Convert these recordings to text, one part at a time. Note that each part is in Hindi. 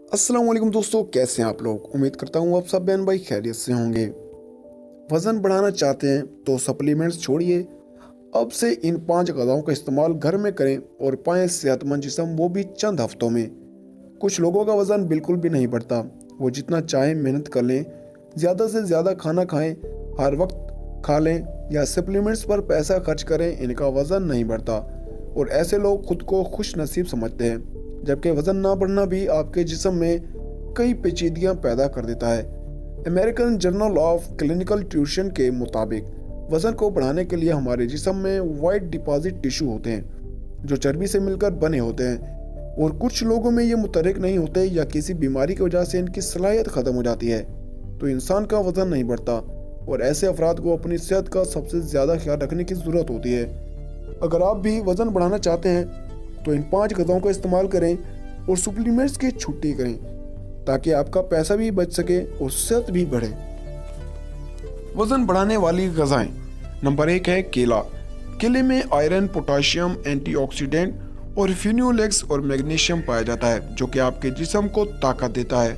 अस्सलाम वालेकुम दोस्तों, कैसे हैं आप लोग। उम्मीद करता हूँ आप सब बहन भाई खैरियत से होंगे। वज़न बढ़ाना चाहते हैं तो सप्लीमेंट्स छोड़िए, अब से इन 5 ग़ज़ाओं का इस्तेमाल घर में करें और पाएं सेहतमंद जिस्म, वो भी चंद हफ्तों में। कुछ लोगों का वज़न बिल्कुल भी नहीं बढ़ता, वो जितना चाहें मेहनत कर लें, ज़्यादा से ज़्यादा खाना खाएं, हर वक्त खा लें या सप्लीमेंट्स पर पैसा खर्च करें, इनका वज़न नहीं बढ़ता और ऐसे लोग खुद को खुश नसीब समझते हैं, जबकि वज़न ना बढ़ना भी आपके जिस्म में कई पेचीदगियां पैदा कर देता है। American journal of clinical nutrition के मुताबिक वज़न को बढ़ाने के लिए हमारे जिस्म में वाइट डिपॉजिट टिश्यू होते हैं जो चर्बी से मिलकर बने होते हैं, और कुछ लोगों में ये मुतहरिक नहीं होते या किसी बीमारी की वजह से इनकी सलाहियत ख़त्म हो जाती है, तो इंसान का वज़न नहीं बढ़ता और ऐसे अफराद को अपनी सेहत का सबसे ज़्यादा ख्याल रखने की ज़रूरत होती है। अगर आप भी वज़न बढ़ाना चाहते हैं तो इन 5 ग़ज़ाओं का इस्तेमाल करें और सप्लीमेंट्स की छुट्टी करें, ताकि आपका पैसा भी बच सके और सेहत भी बढ़े। वज़न बढ़ाने वाली ग़ज़ाएं। नंबर 1 है केला। केले में आयरन, पोटाशियम, एंटीऑक्सीडेंट और फिनोलेक्स और मैग्नीशियम पाया जाता है, जो कि आपके जिस्म को ताकत देता है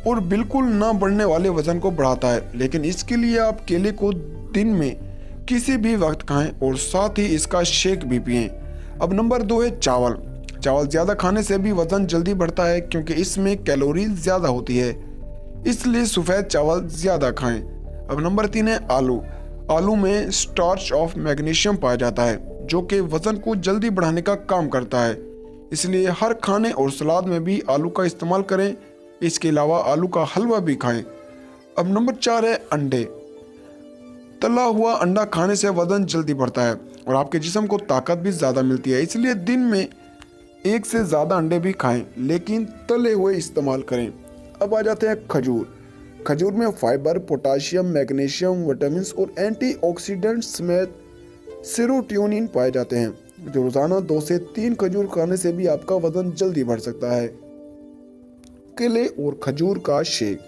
और बिल्कुल ना बढ़ने वाले वज़न को बढ़ाता है। लेकिन इसके लिए आप केले को दिन में किसी भी वक्त खाएं और साथ ही इसका शेक भी पिएं। अब नंबर 2 है चावल। चावल ज़्यादा खाने से भी वज़न जल्दी बढ़ता है, क्योंकि इसमें कैलोरी ज़्यादा होती है, इसलिए सफ़ेद चावल ज़्यादा खाएं। अब नंबर 3 है आलू। आलू में स्टार्च ऑफ मैग्नीशियम पाया जाता है, जो कि वज़न को जल्दी बढ़ाने का काम करता है, इसलिए हर खाने और सलाद में भी आलू का इस्तेमाल करें। इसके अलावा आलू का हलवा भी खाएं। अब नंबर 4 है अंडे। तला हुआ अंडा खाने से वज़न जल्दी बढ़ता है और आपके जिस्म को ताकत भी ज़्यादा मिलती है, इसलिए दिन में 1 से ज़्यादा अंडे भी खाएं, लेकिन तले हुए इस्तेमाल करें। अब आ जाते हैं खजूर। खजूर में फाइबर, पोटाशियम, मैग्नीशियम, विटामिन और एंटीऑक्सीडेंट्स समेत सेरोटोनिन पाए जाते हैं, जो रोज़ाना 2 से 3 खजूर खाने से भी आपका वज़न जल्दी बढ़ सकता है। केले और खजूर का शेक।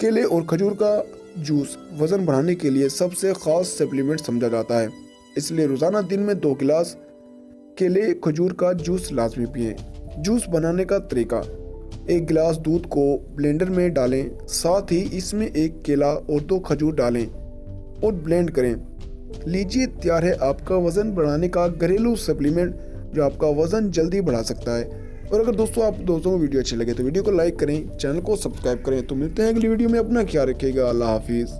केले और खजूर का जूस वज़न बढ़ाने के लिए सबसे ख़ास सप्लीमेंट समझा जाता है, इसलिए रोज़ाना दिन में 2 गिलास केले खजूर का जूस लाजमी पिएं। जूस बनाने का तरीका। 1 गिलास दूध को ब्लेंडर में डालें, साथ ही इसमें 1 केला और 2 खजूर डालें और ब्लेंड करें। लीजिए, तैयार है आपका वज़न बढ़ाने का घरेलू सप्लीमेंट, जो आपका वज़न जल्दी बढ़ा सकता है। और अगर दोस्तों को वीडियो अच्छी लगे तो वीडियो को लाइक करें, चैनल को सब्सक्राइब करें। तो मिलते हैं अगली वीडियो में। अपना ख्याल रखिएगा। अल्लाह हाफिज़।